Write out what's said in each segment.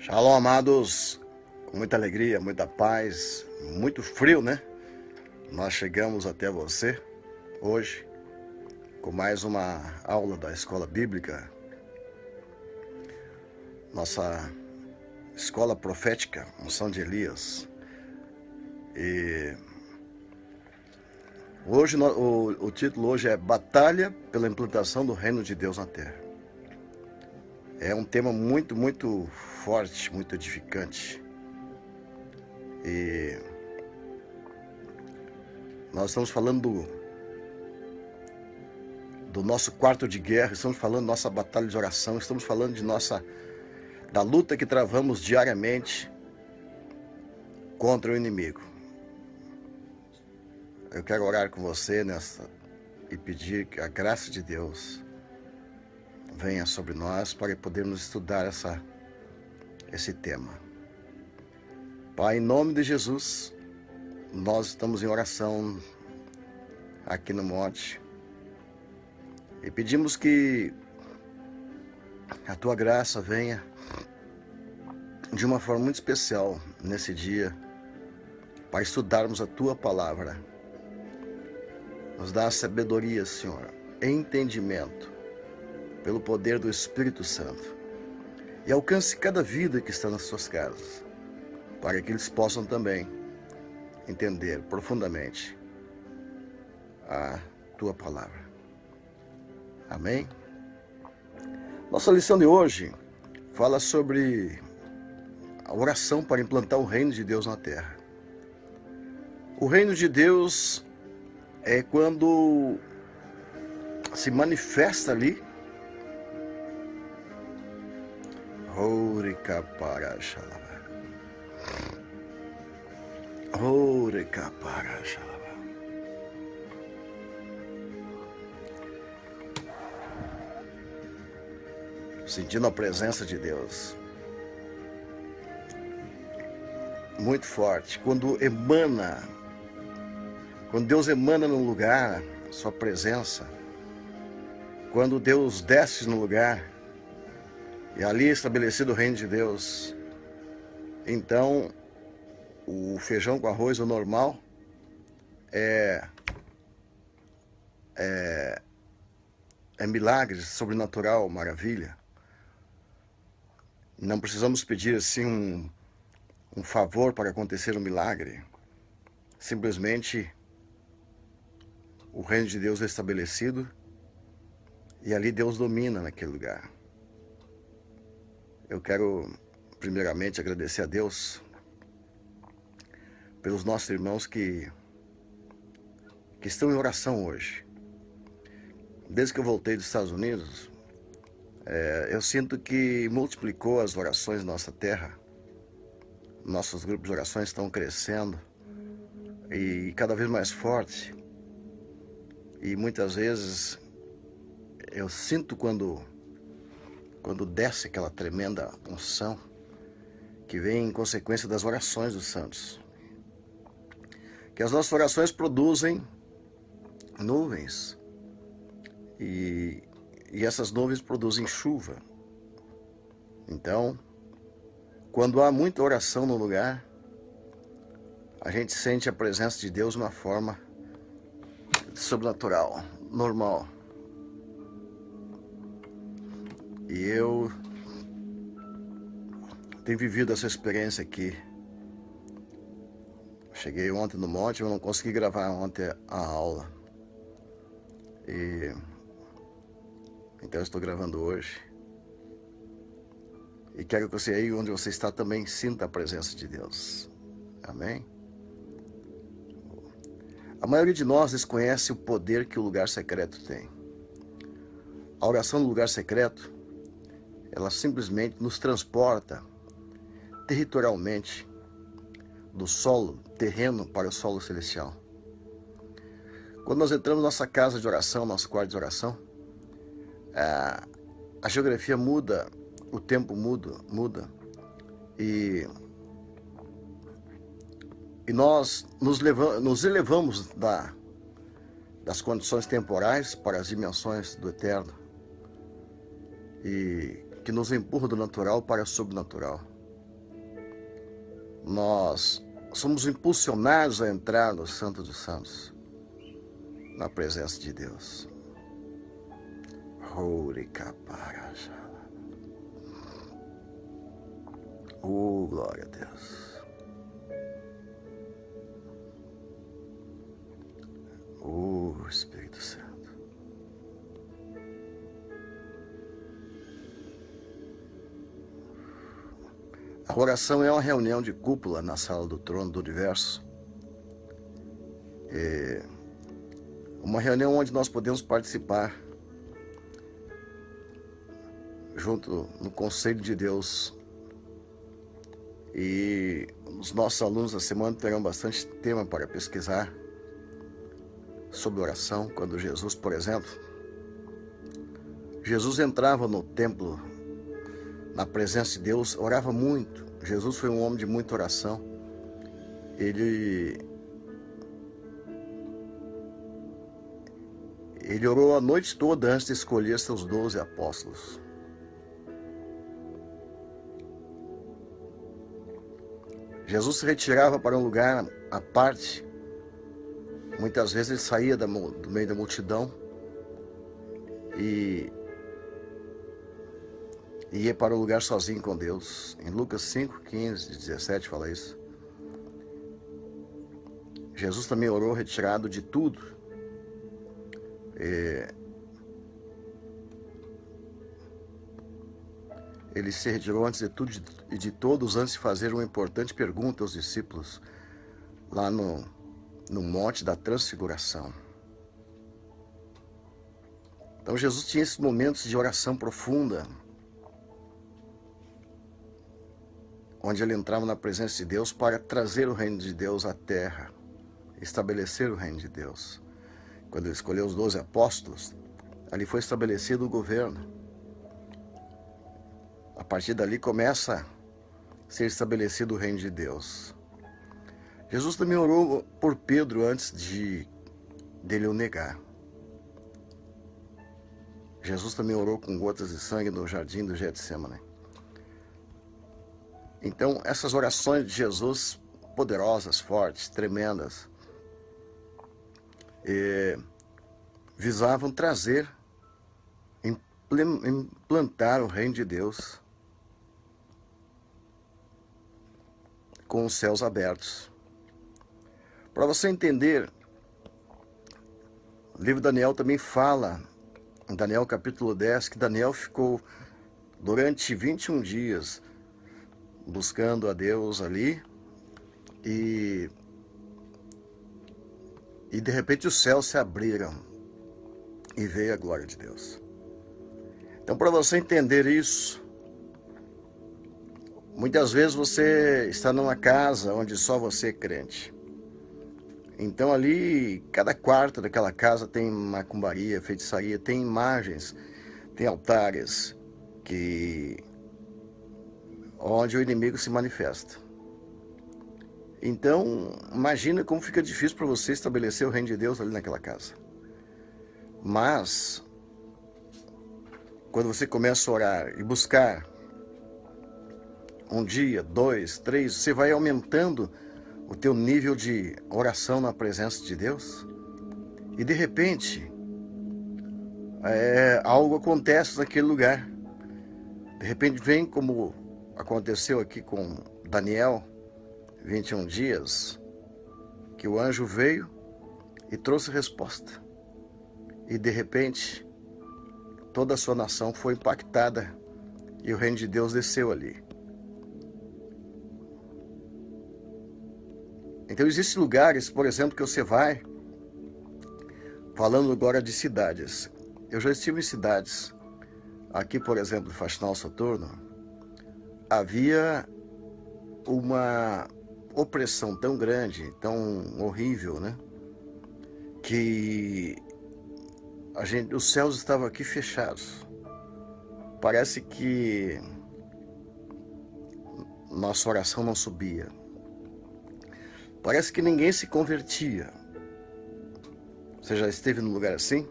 Shalom, amados, com muita alegria, muita paz, muito frio, né? Nós chegamos até você hoje com mais uma aula da Escola Bíblica, nossa Escola Profética, Unção de Elias. E hoje o título hoje é Batalha pela Implantação do Reino de Deus na Terra. É um tema muito forte, muito edificante. E nós estamos falando do nosso quarto de guerra, estamos falando da nossa batalha de oração, estamos falando da luta que travamos diariamente contra o inimigo. Eu quero orar com você e pedir que a graça de Deus venha sobre nós para podermos estudar esse tema. Pai, em nome de Jesus, nós estamos em oração aqui no monte e pedimos que a Tua graça venha de uma forma muito especial nesse dia para estudarmos a Tua palavra. Nos dá sabedoria, Senhor, entendimento pelo poder do Espírito Santo e alcance cada vida que está nas suas casas, para que eles possam também entender profundamente a Tua palavra. Amém? Nossa lição de hoje fala sobre a oração para implantar o reino de Deus na terra. O reino de Deus é quando se manifesta ali sentindo a presença de Deus muito forte. Quando Deus emana num lugar, sua presença, quando Deus desce no lugar e ali é estabelecido o reino de Deus, então o feijão com arroz, o normal, é milagre, sobrenatural, maravilha. Não precisamos pedir assim um favor para acontecer um milagre. Simplesmente o reino de Deus é estabelecido e ali Deus domina naquele lugar. Eu quero primeiramente agradecer a Deus pelos nossos irmãos que estão em oração hoje. Desde que eu voltei dos Estados Unidos, eu sinto que multiplicou as orações na nossa terra. Nossos grupos de orações estão crescendo e cada vez mais forte. E muitas vezes eu sinto quando desce aquela tremenda unção que vem em consequência das orações dos santos. Que as nossas orações produzem nuvens e essas nuvens produzem chuva. Então, quando há muita oração no lugar, a gente sente a presença de Deus de uma forma sobrenatural, normal. E eu tenho vivido essa experiência aqui. Cheguei ontem no monte, eu não consegui gravar ontem a aula. Então eu estou gravando hoje. E quero que você aí onde você está também sinta a presença de Deus. Amém? A maioria de nós desconhece o poder que o lugar secreto tem. A oração no lugar secreto, ela simplesmente nos transporta territorialmente do solo terreno para o solo celestial. Quando nós entramos na nossa casa de oração, nosso quarto de oração, a geografia muda, o tempo muda e nós nos elevamos das condições temporais para as dimensões do eterno e que nos empurra do natural para o sobrenatural. nós somos impulsionados a entrar no Santo dos Santos, na presença de Deus. Glória a Deus. Espírito Santo. A oração é uma reunião de cúpula na sala do trono do universo. É uma reunião onde nós podemos participar junto no conselho de Deus. E os nossos alunos da semana terão bastante tema para pesquisar sobre oração. Quando Jesus, por exemplo, Jesus entrava no templo, na presença de Deus, orava muito. Jesus foi um homem de muita oração. Ele orou a noite toda antes de escolher seus 12 apóstolos. Jesus se retirava para um lugar à parte. Muitas vezes ele saía do meio da multidão e ia para um lugar sozinho com Deus. Em Lucas 5, 15 e 17 fala isso. Jesus também orou retirado de tudo. Ele se retirou antes de tudo e de todos, antes de fazer uma importante pergunta aos discípulos, lá no Monte da Transfiguração. Então Jesus tinha esses momentos de oração profunda, onde ele entrava na presença de Deus para trazer o reino de Deus à terra, estabelecer o reino de Deus. Quando ele escolheu os 12 apóstolos, ali foi estabelecido o governo. A partir dali começa a ser estabelecido o reino de Deus. Jesus também orou por Pedro antes dele o negar. Jesus também orou com gotas de sangue no jardim do Getsemane. Então, essas orações de Jesus, poderosas, fortes, tremendas, visavam trazer, implantar o reino de Deus com os céus abertos. Para você entender, o livro de Daniel também fala, em Daniel capítulo 10, que Daniel ficou durante 21 dias buscando a Deus ali, e de repente os céus se abriram e veio a glória de Deus. Então, para você entender isso, muitas vezes você está numa casa onde só você é crente. Então ali, cada quarto daquela casa tem macumbaria, feitiçaria, tem imagens, tem altares onde o inimigo se manifesta. Então, imagina como fica difícil para você estabelecer o reino de Deus ali naquela casa. Mas, quando você começa a orar e buscar um dia, 2, 3, você vai aumentando o teu nível de oração na presença de Deus, e de repente algo acontece naquele lugar. De repente vem, como aconteceu aqui com Daniel, 21 dias, que o anjo veio e trouxe resposta, e de repente toda a sua nação foi impactada e o reino de Deus desceu ali. Então existem lugares, por exemplo, que você vai, falando agora de cidades. Eu já estive em cidades, aqui por exemplo, em Faxinal Soturno, havia uma opressão tão grande, tão horrível, né? Que os céus estavam aqui fechados. Parece que nossa oração não subia. Parece que ninguém se convertia. Você já esteve num lugar assim?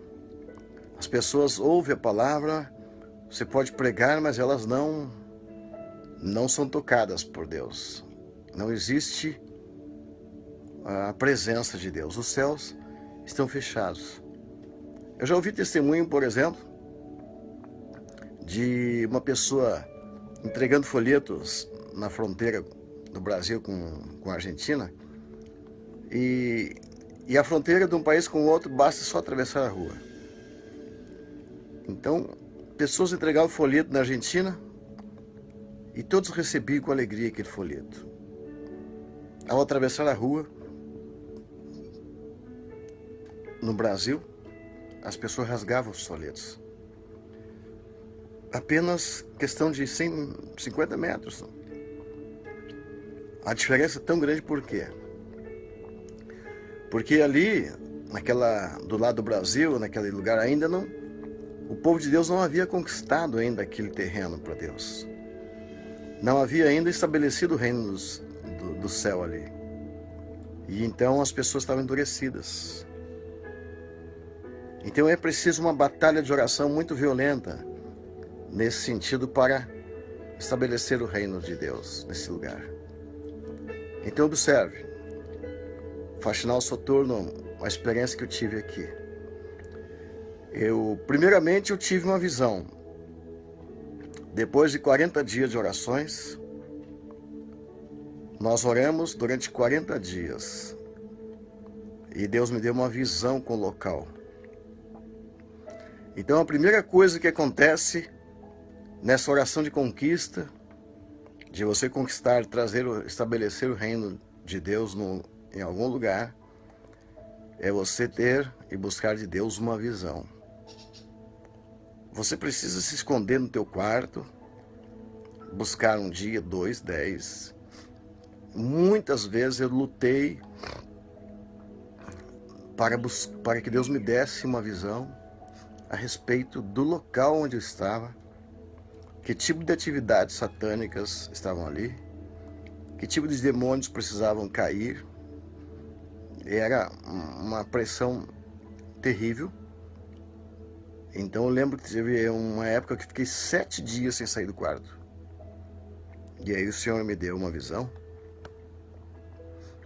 As pessoas ouvem a palavra, você pode pregar, mas elas não são tocadas por Deus. Não existe a presença de Deus. Os céus estão fechados. Eu já ouvi testemunho, por exemplo, de uma pessoa entregando folhetos na fronteira do Brasil com a Argentina. E a fronteira de um país com o outro basta só atravessar a rua. Então, pessoas entregavam folheto na Argentina e todos recebiam com alegria aquele folheto. Ao atravessar a rua, no Brasil, as pessoas rasgavam os folhetos. Apenas questão de 150 metros. A diferença é tão grande por quê? Porque ali, do lado do Brasil, naquele lugar ainda não, o povo de Deus não havia conquistado ainda aquele terreno para Deus. Não havia ainda estabelecido o reino do céu ali. E então as pessoas estavam endurecidas. Então é preciso uma batalha de oração muito violenta nesse sentido para estabelecer o reino de Deus nesse lugar. Então observe, Faxinal Soturno, a experiência que eu tive aqui. Primeiramente eu tive uma visão. Depois de 40 dias de orações, nós oramos durante 40 dias. E Deus me deu uma visão com o local. Então a primeira coisa que acontece nessa oração de conquista, de você conquistar, estabelecer o reino de Deus em algum lugar, é você ter e buscar de Deus uma visão. Você precisa se esconder no teu quarto, buscar um dia, 2, 10. Muitas vezes eu lutei para que Deus me desse uma visão a respeito do local onde eu estava, que tipo de atividades satânicas estavam ali, que tipo de demônios precisavam cair. Era uma pressão terrível. Então eu lembro que teve uma época que fiquei 7 dias sem sair do quarto. E aí o Senhor me deu uma visão.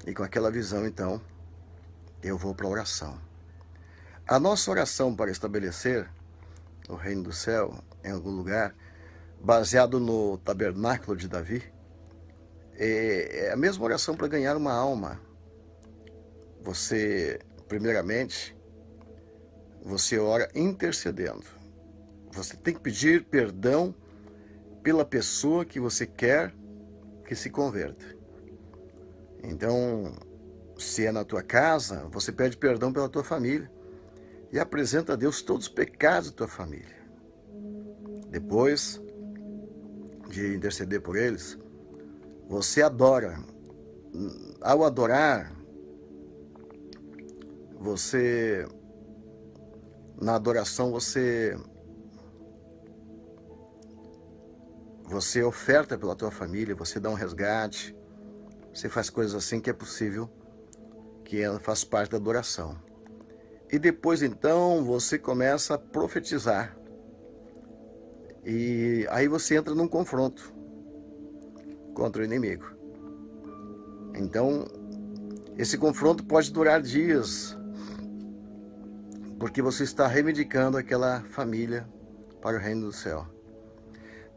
E com aquela visão, então, eu vou para a oração. A nossa oração para estabelecer o reino do céu em algum lugar, baseado no tabernáculo de Davi, é a mesma oração para ganhar uma alma. Você, primeiramente, você ora intercedendo. Você tem que pedir perdão pela pessoa que você quer que se converta. Então, se é na tua casa, você pede perdão pela tua família e apresenta a Deus todos os pecados da tua família. Depois de interceder por eles, você adora. Ao adorar, na adoração, você oferta pela tua família, você dá um resgate, você faz coisas assim que é possível, que faz parte da adoração. E depois, então, você começa a profetizar. E aí você entra num confronto contra o inimigo. Então, esse confronto pode durar dias, porque você está reivindicando aquela família para o reino do céu.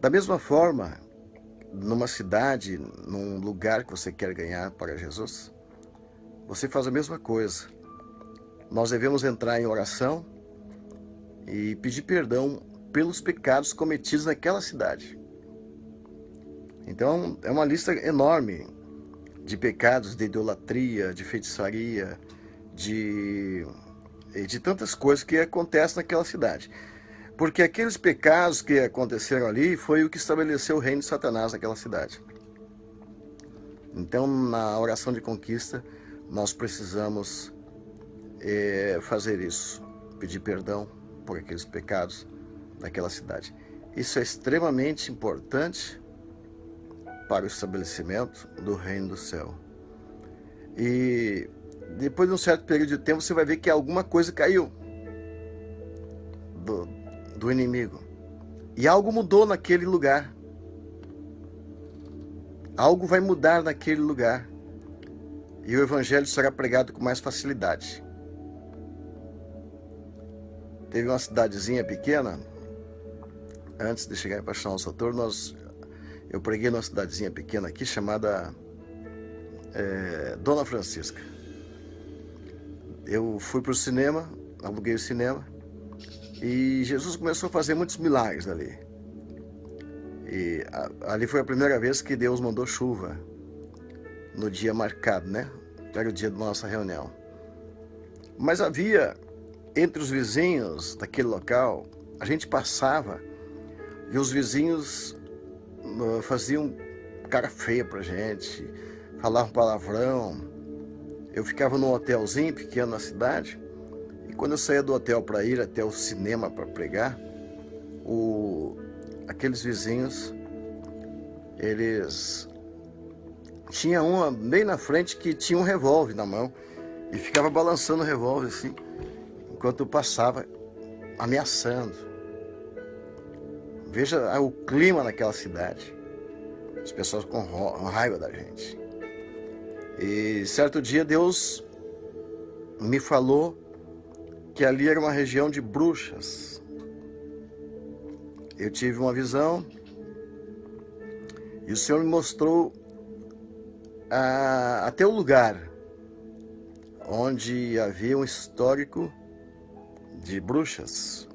Da mesma forma, numa cidade, num lugar que você quer ganhar para Jesus, você faz a mesma coisa. Nós devemos entrar em oração e pedir perdão pelos pecados cometidos naquela cidade. Então, é uma lista enorme de pecados, de idolatria, de feitiçaria, de tantas coisas que acontecem naquela cidade. Porque aqueles pecados que aconteceram ali foi o que estabeleceu o reino de Satanás naquela cidade. Então, na oração de conquista, nós precisamos fazer isso, pedir perdão por aqueles pecados daquela cidade. Isso é extremamente importante para o estabelecimento do reino do céu. E depois de um certo período de tempo, você vai ver que alguma coisa caiu do inimigo. E algo mudou naquele lugar. algo vai mudar naquele lugar e o evangelho será pregado com mais facilidade. Teve uma cidadezinha pequena, antes de chegar em Paixão ao Soutor, eu preguei numa cidadezinha pequena aqui chamada Dona Francisca. Eu fui para o cinema, aluguei o cinema, e Jesus começou a fazer muitos milagres ali. E ali foi a primeira vez que Deus mandou chuva no dia marcado, né? Era o dia da nossa reunião. Mas havia, entre os vizinhos daquele local, a gente passava e os vizinhos faziam cara feia pra gente, falavam palavrão. Eu ficava num hotelzinho pequeno na cidade, e quando eu saía do hotel para ir até o cinema para pregar, aqueles vizinhos, eles... Tinha uma bem na frente que tinha um revólver na mão e ficava balançando o revólver assim, enquanto eu passava, ameaçando. Veja o clima naquela cidade. As pessoas com raiva da gente. E certo dia Deus me falou que ali era uma região de bruxas. Eu tive uma visão e o Senhor me mostrou até o lugar onde havia um histórico de bruxas.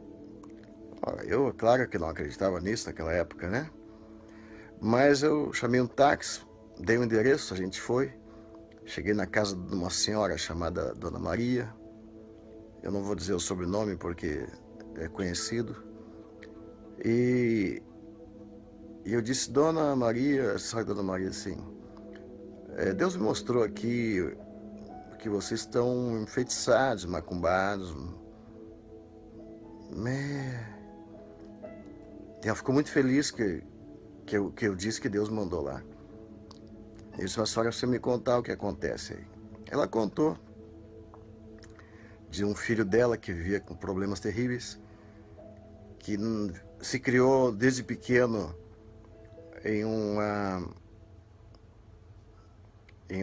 Eu, claro que não acreditava nisso naquela época, né? Mas eu chamei um táxi, dei um endereço, a gente foi. Cheguei na casa de uma senhora chamada Dona Maria. Eu não vou dizer o sobrenome porque é conhecido. E eu disse, Dona Maria, a senhora Dona Maria, assim, Deus me mostrou aqui que vocês estão enfeitiçados, macumbados. Ela ficou muito feliz que eu disse que Deus mandou lá. Eu disse, a senhora precisa me contar o que acontece aí. Ela contou de um filho dela que vivia com problemas terríveis, que se criou desde pequeno em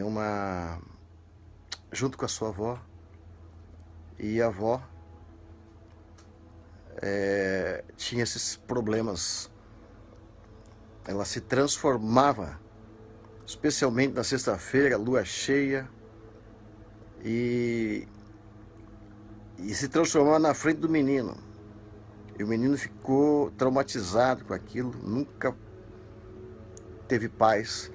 uma junto com a sua avó, e a avó tinha esses problemas. Ela se transformava, especialmente na sexta-feira, lua cheia, e se transformava na frente do menino. E o menino ficou traumatizado com aquilo, nunca teve paz.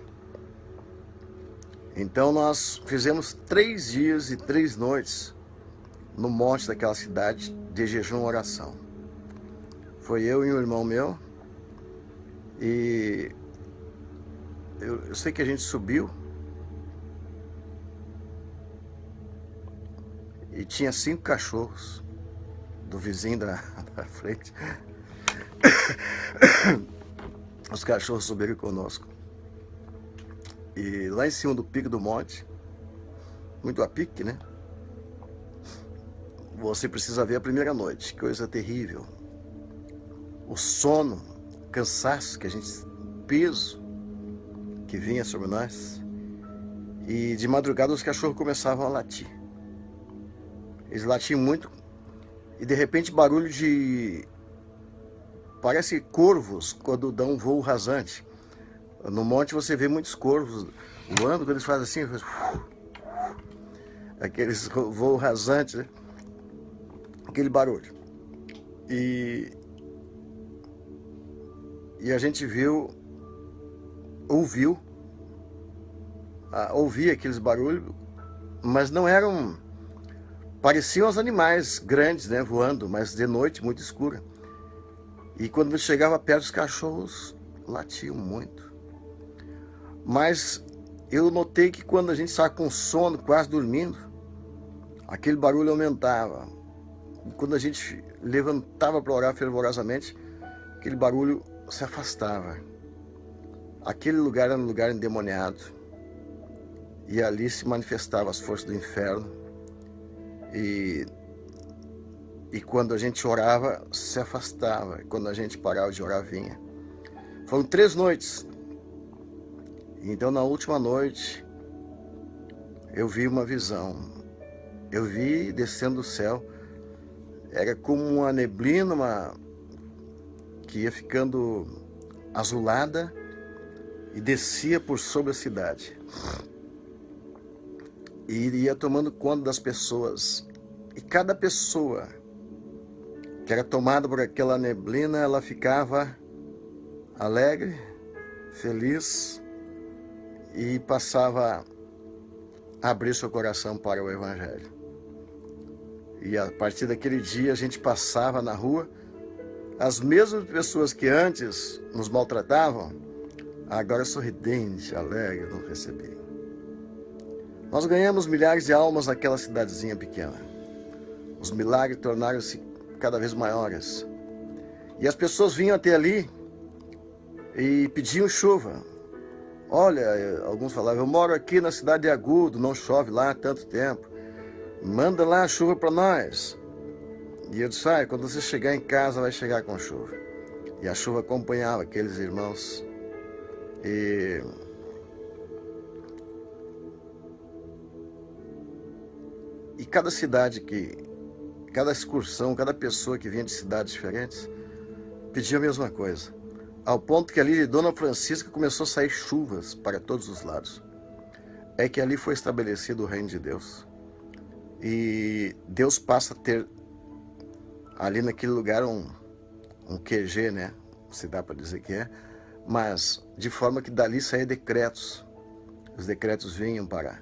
Então nós fizemos 3 dias e 3 noites no monte daquela cidade de jejum e oração. Foi eu e um irmão meu, e eu sei que a gente subiu e tinha 5 cachorros do vizinho da frente. Os cachorros subiram conosco. E lá em cima do pico do monte, muito a pique, né? Você precisa ver a primeira noite, que coisa terrível. O sono, o cansaço que a gente... peso que vinha sobre nós. E de madrugada os cachorros começavam a latir. Eles latiam muito. E de repente barulho de... Parece corvos quando dão um voo rasante. No monte você vê muitos corvos voando, quando eles fazem assim, aqueles voos rasantes, né? Aquele barulho. E a gente ouviu aqueles barulhos, mas não eram... Pareciam os animais grandes, né, voando, mas de noite, muito escura. E quando chegava perto, os cachorros latiam muito. Mas eu notei que quando a gente estava com sono, quase dormindo, aquele barulho aumentava. E quando a gente levantava para orar fervorosamente, aquele barulho se afastava. Aquele lugar era um lugar endemoniado. E ali se manifestavam as forças do inferno. E quando a gente orava, se afastava. E quando a gente parava de orar, vinha. Foram 3 noites. Então, na última noite, eu vi uma visão. Eu vi descendo do céu. Era como uma neblina que ia ficando azulada e descia por sobre a cidade. E iria tomando conta das pessoas. E cada pessoa que era tomada por aquela neblina, ela ficava alegre, feliz e passava a abrir seu coração para o Evangelho. E a partir daquele dia a gente passava na rua, as mesmas pessoas que antes nos maltratavam, agora sorridente, alegre, nos recebiam. Nós ganhamos milhares de almas naquela cidadezinha pequena. Os milagres tornaram-se cada vez maiores. E as pessoas vinham até ali e pediam chuva. Olha, alguns falavam, eu moro aqui na cidade de Agudo, não chove lá há tanto tempo. Manda lá a chuva para nós. E eu disse, quando você chegar em casa, vai chegar com chuva. E a chuva acompanhava aqueles irmãos. E cada cidade cada excursão, cada pessoa que vinha de cidades diferentes, pedia a mesma coisa. Ao ponto que ali de Dona Francisca começou a sair chuvas para todos os lados. É que ali foi estabelecido o reino de Deus. E Deus passa a ter ali naquele lugar um QG, né? Se dá para dizer que é. Mas de forma que dali saíam decretos. Os decretos vinham para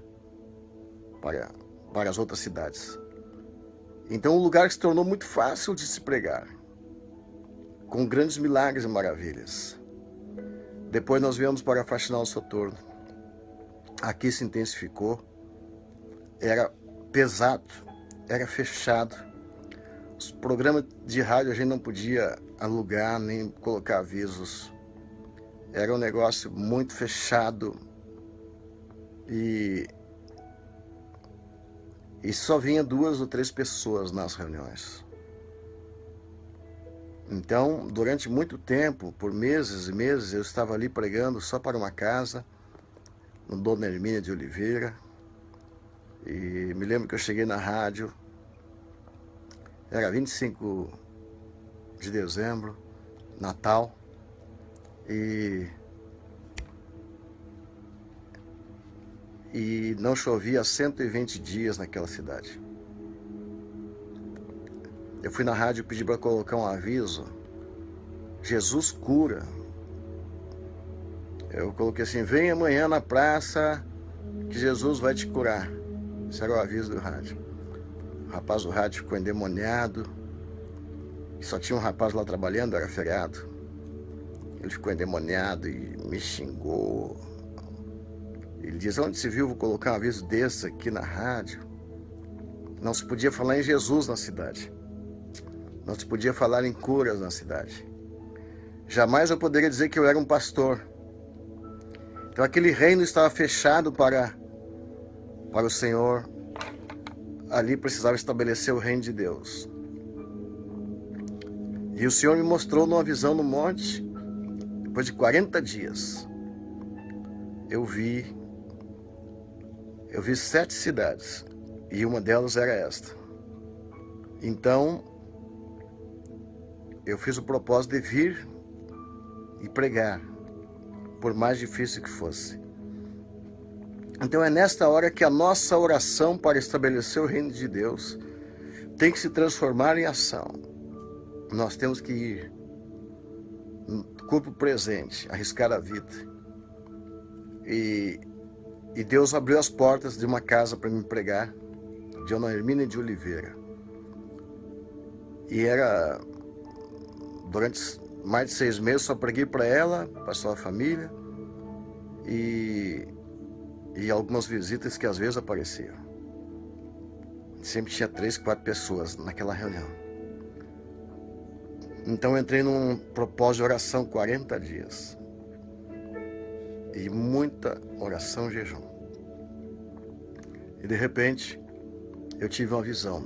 as outras cidades. Então o lugar se tornou muito fácil de se pregar, com grandes milagres e maravilhas. Depois nós viemos para Faxinal Soturno. Aqui se intensificou. Era pesado, era fechado. Os programas de rádio a gente não podia alugar nem colocar avisos. Era um negócio muito fechado. E só vinha 2 ou 3 pessoas nas reuniões. Então, durante muito tempo, por meses e meses, eu estava ali pregando só para uma casa, no Dona Hermínia de Oliveira. E me lembro que eu cheguei na rádio, era 25 de dezembro, Natal, e não chovia há 120 dias naquela cidade. Eu fui na rádio e pedi para colocar um aviso, Jesus cura. Eu coloquei assim, vem amanhã na praça que Jesus vai te curar. Esse era o aviso do rádio. O rapaz do rádio ficou endemoniado. Só tinha um rapaz lá trabalhando, era feriado. Ele ficou endemoniado e me xingou. Ele diz, onde se viu, vou colocar um aviso desse aqui na rádio. Não se podia falar em Jesus na cidade. Não se podia falar em curas na cidade. Jamais eu poderia dizer que eu era um pastor. Então aquele reino estava fechado para o Senhor. Ali precisava estabelecer o reino de Deus. E o Senhor me mostrou numa visão no monte, depois de 40 dias, eu vi 7 cidades, e uma delas era esta. Então, eu fiz o propósito de vir e pregar, por mais difícil que fosse. Então é nesta hora que a nossa oração para estabelecer o reino de Deus tem que se transformar em ação. Nós temos que ir no corpo presente, arriscar a vida. E Deus abriu as portas de uma casa para me pregar, de Dona Hermínia de Oliveira. E era, durante mais de 6 meses, só preguei para ela, para sua família, e algumas visitas que às vezes apareciam. Sempre tinha 3, 4 pessoas naquela reunião. Então eu entrei num propósito de oração 40 dias. E muita oração e jejum. E de repente, eu tive uma visão.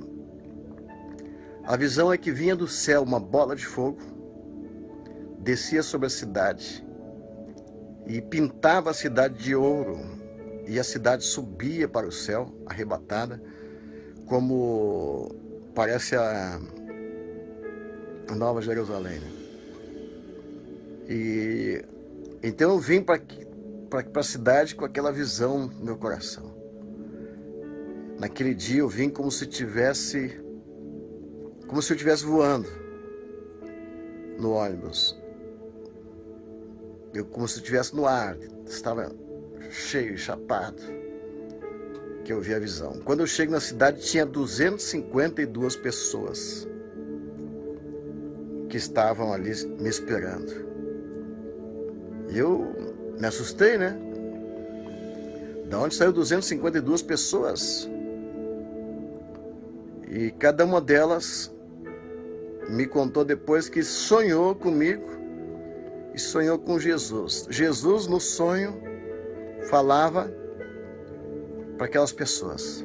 A visão é que vinha do céu uma bola de fogo, descia sobre a cidade e pintava a cidade de ouro, e a cidade subia para o céu, arrebatada, como parece a Nova Jerusalém. E então eu vim para a cidade com aquela visão no meu coração. Naquele dia eu vim como se eu estivesse voando no ônibus. Como se eu estivesse no ar, estava cheio, chapado, que eu vi a visão. Quando eu chego na cidade, tinha 252 pessoas que estavam ali me esperando. E eu me assustei, né? Da onde saiu 252 pessoas? E cada uma delas me contou depois que sonhou comigo e sonhou com Jesus. Jesus, no sonho, falava para aquelas pessoas: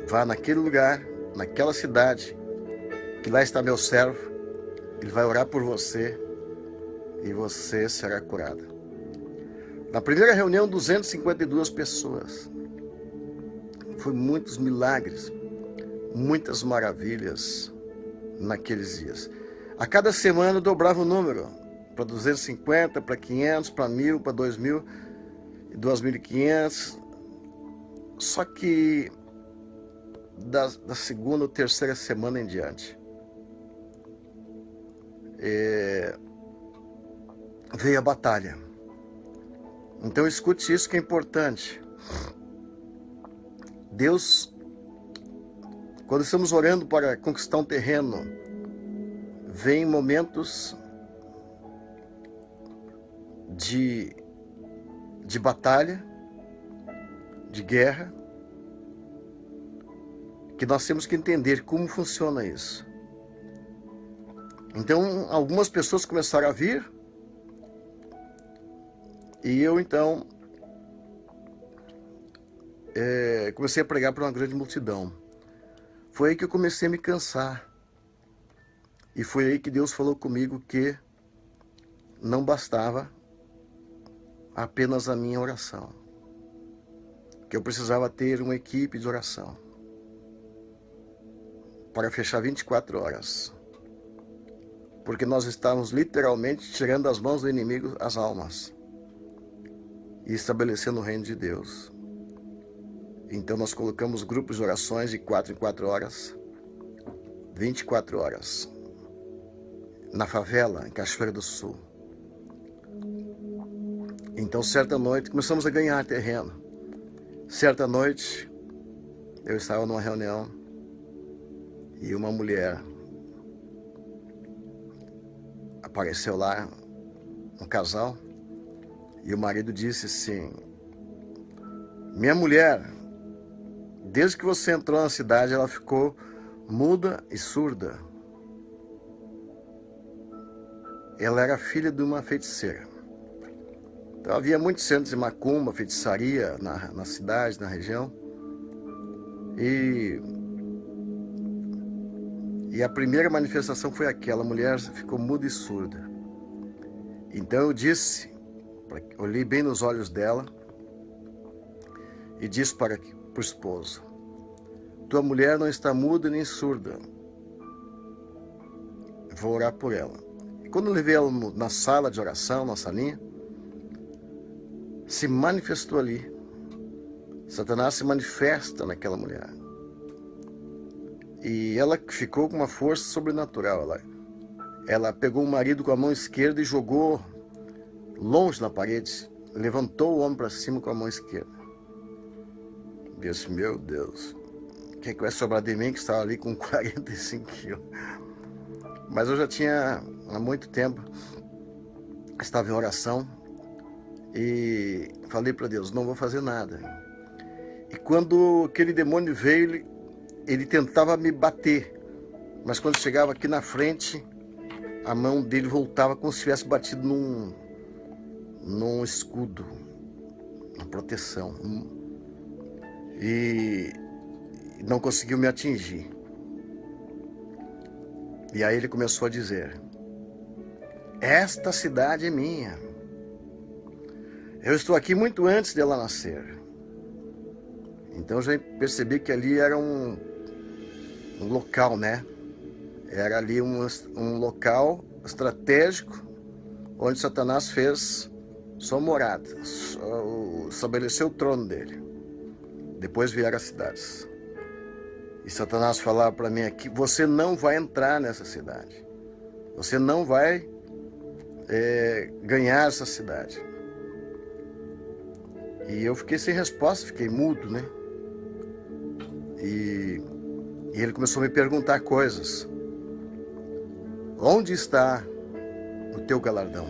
vá naquele lugar, naquela cidade, que lá está meu servo, ele vai orar por você e você será curada. Na primeira reunião, 252 pessoas. Foi muitos milagres, muitas maravilhas naqueles dias. A cada semana eu dobrava o número, para 250, para 500, para 1.000, para 2.000, 2.500. Só que da segunda ou terceira semana em diante, veio a batalha. Então escute isso que é importante. Deus, quando estamos orando para conquistar um terreno, vem momentos de batalha, de guerra, que nós temos que entender como funciona isso. Então, algumas pessoas começaram a vir, e eu então comecei a pregar para uma grande multidão. Foi aí que eu comecei a me cansar. E foi aí que Deus falou comigo que não bastava apenas a minha oração, que eu precisava ter uma equipe de oração para fechar 24 horas. Porque nós estávamos literalmente tirando das mãos do inimigo as almas e estabelecendo o reino de Deus. Então nós colocamos grupos de orações de 4 em 4 horas, 24 horas, na favela, em Cachoeira do Sul. Então certa noite começamos a ganhar terreno. Certa noite eu estava numa reunião e uma mulher apareceu lá, um casal, e o marido disse assim: minha mulher, desde que você entrou na cidade, ela ficou muda e surda. Ela era filha de uma feiticeira. Então havia muitos centros de macumba, feitiçaria na cidade, na região. E a primeira manifestação foi aquela: a mulher ficou muda e surda. Então eu disse, olhei bem nos olhos dela e disse para o esposo: tua mulher não está muda nem surda. Vou orar por ela. E quando eu levei ela na sala de oração, na salinha, se manifestou ali. Satanás se manifesta naquela mulher. E ela ficou com uma força sobrenatural. Ela pegou o marido com a mão esquerda e jogou longe na parede. Levantou o homem para cima com a mão esquerda. Disse: meu Deus, o que vai sobrar de mim, que estava ali com 45 quilos? Mas eu já tinha, há muito tempo, estava em oração e falei para Deus: não vou fazer nada. E quando aquele demônio veio, ele tentava me bater, mas quando chegava aqui na frente, a mão dele voltava como se tivesse batido num escudo, uma proteção, e não conseguiu me atingir. E aí ele começou a dizer: esta cidade é minha, Eu estou aqui muito antes dela nascer. Então já percebi que ali era um local, né? Era ali um local estratégico onde Satanás fez sua morada, estabeleceu o trono dele. Depois vieram as cidades. E Satanás falava para mim aqui: você não vai entrar nessa cidade. Você não vai ganhar essa cidade. E eu fiquei sem resposta, fiquei mudo, né? E ele começou a me perguntar coisas. Onde está o teu galardão?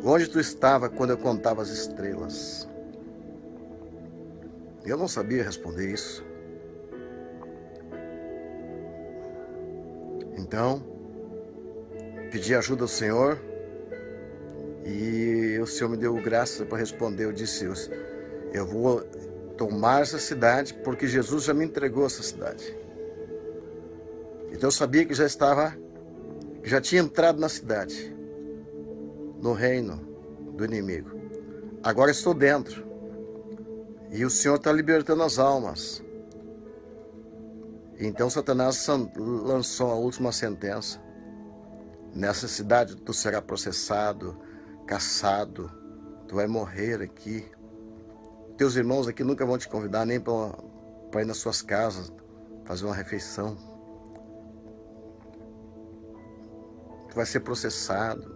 Onde tu estava quando eu contava as estrelas? Eu não sabia responder isso. Então, pedi ajuda ao Senhor e o Senhor me deu graça para responder. Eu disse: eu vou tomar essa cidade porque Jesus já me entregou essa cidade. Então eu sabia que já tinha entrado na cidade, no reino do inimigo. Agora estou dentro e o Senhor está libertando as almas. Então Satanás lançou a última sentença: nessa cidade tu serás processado, caçado, tu vai morrer aqui. Teus irmãos aqui nunca vão te convidar nem para ir nas suas casas fazer uma refeição. Tu vai ser processado,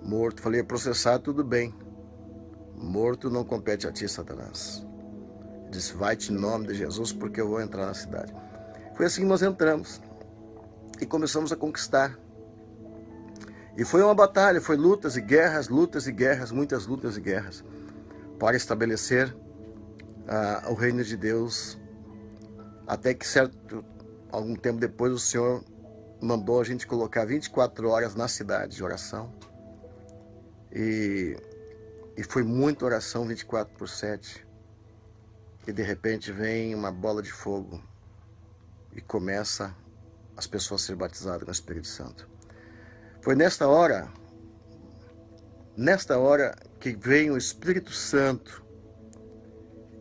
morto. Falei: processado tudo bem, morto não compete a ti, Satanás. Disse: vai-te em nome de Jesus, porque eu vou entrar na cidade. Foi assim que nós entramos e começamos a conquistar. E foi uma batalha, foi lutas e guerras, muitas lutas e guerras, para estabelecer o reino de Deus. Até que algum tempo depois o Senhor mandou a gente colocar 24 horas na cidade de oração. E foi muita oração, 24/7. E de repente vem uma bola de fogo e começa as pessoas a ser batizadas com o Espírito Santo. Foi nesta hora que vem o Espírito Santo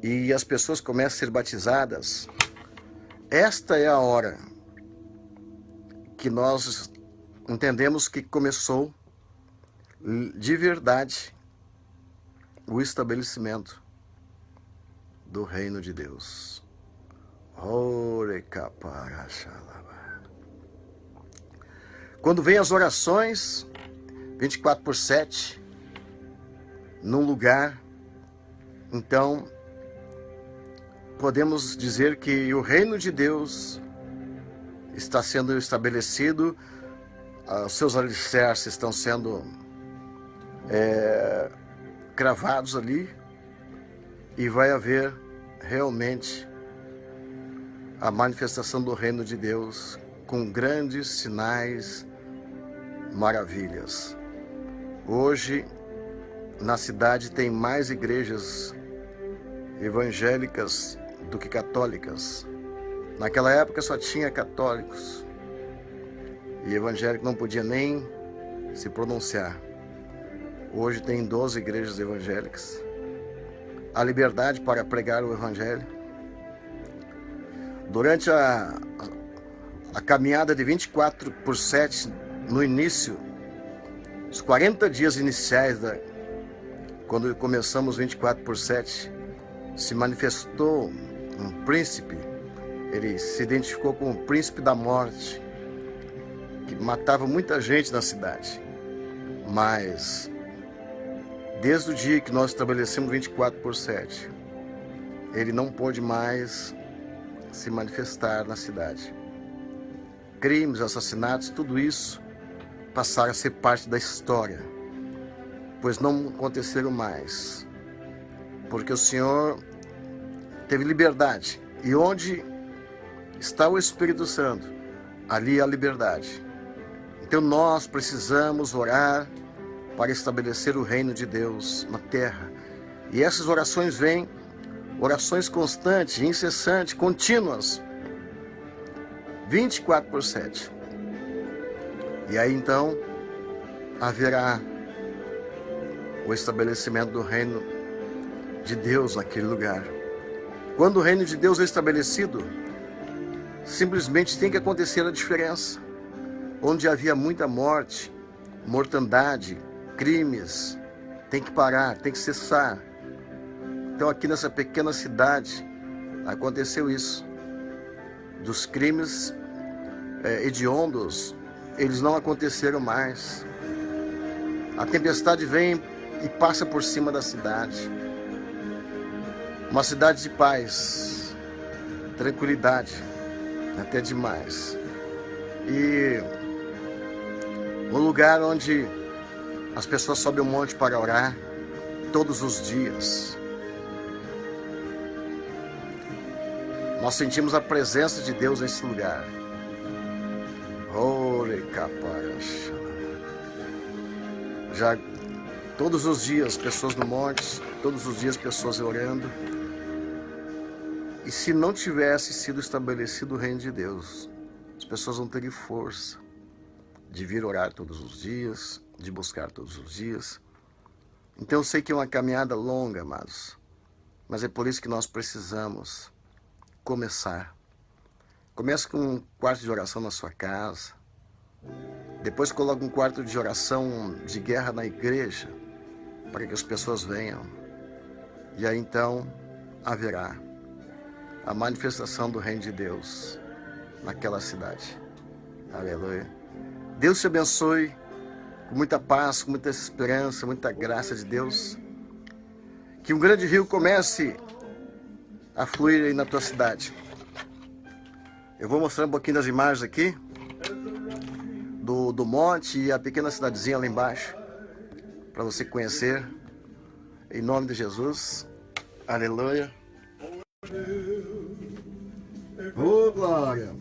e as pessoas começam a ser batizadas. Esta é a hora que nós entendemos que começou de verdade o estabelecimento do reino de Deus. Quando vem as orações 24/7 num lugar, então podemos dizer que o reino de Deus está sendo estabelecido, os seus alicerces estão sendo cravados ali, e vai haver realmente a manifestação do reino de Deus com grandes sinais, maravilhas. Hoje, na cidade, tem mais igrejas evangélicas do que católicas. Naquela época só tinha católicos e evangélico não podia nem se pronunciar. Hoje tem 12 igrejas evangélicas. A liberdade para pregar o evangelho. Durante a caminhada de 24/7, no início, os 40 dias iniciais, quando começamos 24/7, se manifestou um príncipe. Ele se identificou como o príncipe da morte, que matava muita gente na cidade. Mas desde o dia que nós estabelecemos 24/7, ele não pôde mais se manifestar na cidade. Crimes, assassinatos, tudo isso passaram a ser parte da história, pois não aconteceram mais, porque o Senhor teve liberdade, e onde está o Espírito Santo, ali há liberdade. Então nós precisamos orar para estabelecer o reino de Deus na terra. E essas orações vêm, orações constantes, incessantes, contínuas, 24/7. E aí então haverá o estabelecimento do reino de Deus naquele lugar. Quando o reino de Deus é estabelecido, simplesmente tem que acontecer a diferença. Onde havia muita morte, mortandade, crimes, tem que parar, tem que cessar. Então aqui nessa pequena cidade aconteceu isso. Dos crimes hediondos, eles não aconteceram mais. A tempestade vem e passa por cima da cidade. Uma cidade de paz, tranquilidade, até demais. E um lugar onde as pessoas sobem o monte para orar todos os dias. Nós sentimos a presença de Deus nesse lugar. Já todos os dias pessoas no monte, todos os dias pessoas orando. E se não tivesse sido estabelecido o reino de Deus, as pessoas não teriam força de vir orar todos os dias, de buscar todos os dias. Então eu sei que é uma caminhada longa, amados, mas é por isso que nós precisamos começar. Comece com um quarto de oração na sua casa. Depois coloque um quarto de oração de guerra na igreja, para que as pessoas venham. E aí então haverá a manifestação do reino de Deus naquela cidade. Aleluia. Deus te abençoe com muita paz, com muita esperança, muita graça de Deus. Que um grande rio comece a fluir aí na tua cidade. Eu vou mostrar um pouquinho das imagens aqui do monte e a pequena cidadezinha lá embaixo, para você conhecer, em nome de Jesus. Aleluia. Ô, glória.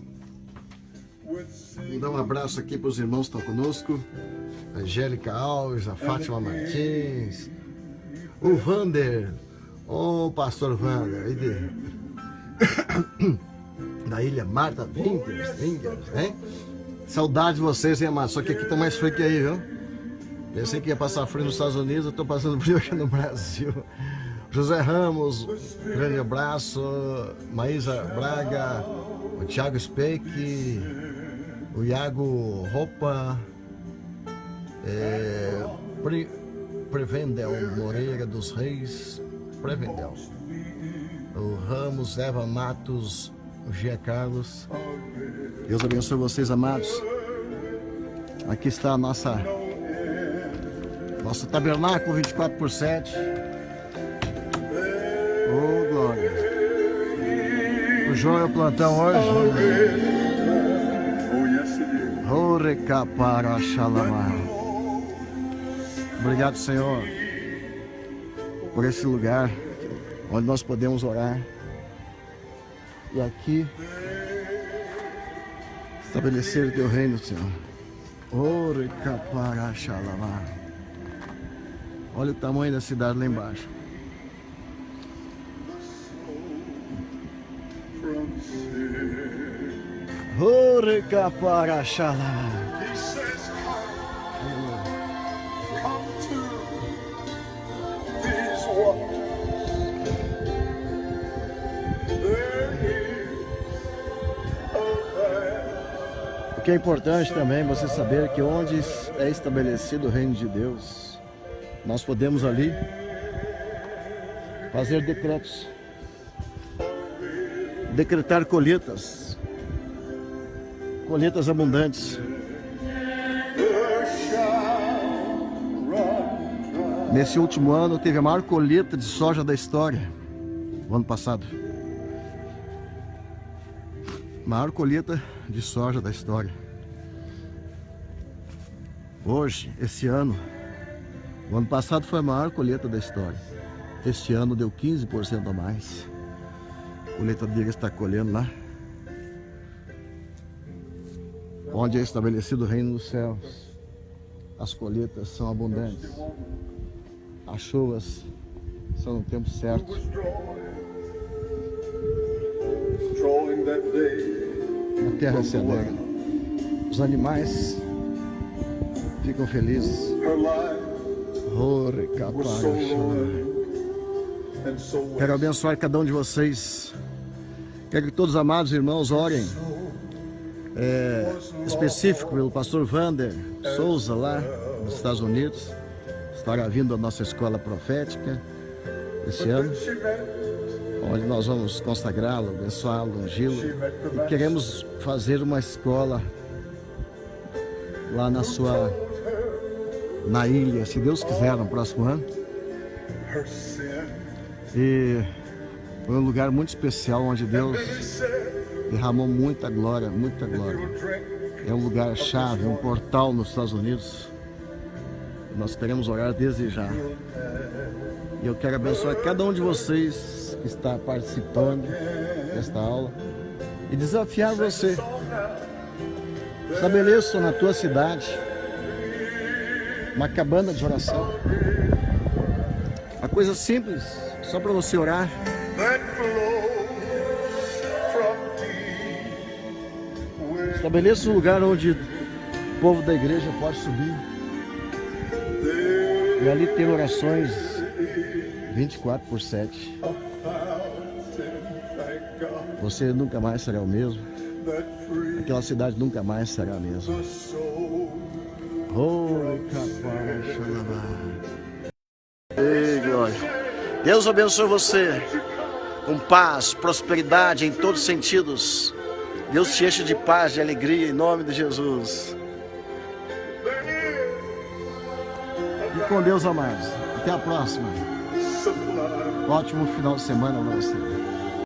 Vou dar um abraço aqui para os irmãos que estão conosco. A Angélica Alves, a Fátima Martins, o Vander, o pastor Vander, da ilha Marta Wingers, hein? Saudade de vocês, hein, amados? Só que aqui tá mais frio que aí, viu? Pensei que ia passar frio nos Estados Unidos, eu tô passando frio aqui no Brasil. José Ramos, grande abraço. Maísa Braga, o Thiago Speck, o Iago Roupa, Prevendel Moreira dos Reis, Prevendel. O Ramos, Eva Matos, o Gia Carlos. Deus abençoe vocês, amados. Aqui está a nosso tabernáculo 24/7. Oh, glória. O João é o plantão hoje. Obrigado, Senhor, por esse lugar onde nós podemos orar. E aqui estabelecer o teu reino, Senhor. Olha o tamanho da cidade lá embaixo. O que é importante também você saber que onde é estabelecido o reino de Deus, nós podemos ali fazer decretos, decretar colheitas abundantes. Nesse último ano teve a maior colheita de soja da história, o ano passado. Maior colheita de soja da história. Hoje, esse ano, o ano passado foi a maior colheita da história. Este ano deu 15% a mais. A colheitadeira está colhendo lá, onde é estabelecido o reino dos céus. As colheitas são abundantes. As chuvas são no tempo certo. A terra se alegra. Os animais ficam felizes. Quero abençoar cada um de vocês. Quero que todos os amados irmãos orem. Específico pelo pastor Wander Souza, lá nos Estados Unidos. Estará vindo a nossa escola profética esse ano, onde nós vamos consagrá-lo, abençoá-lo, ungí-lo. E queremos fazer uma escola lá na ilha, se Deus quiser, no próximo ano. E foi um lugar muito especial, onde Deus derramou muita glória, muita glória. É um lugar chave, um portal nos Estados Unidos. Nós queremos orar desde já. E eu quero abençoar cada um de vocês que está participando desta aula e desafiar você. Estabeleça na tua cidade uma cabana de oração. Uma coisa simples, só para você orar. Estabeleça um lugar onde o povo da igreja pode subir. E ali ter orações 24/7. Você nunca mais será o mesmo. Aquela cidade nunca mais será a mesma. Ei, glória. Deus abençoe você com paz, prosperidade em todos os sentidos. Deus te enche de paz, de alegria, em nome de Jesus. E com Deus, amados. Até a próxima. Ótimo final de semana para você.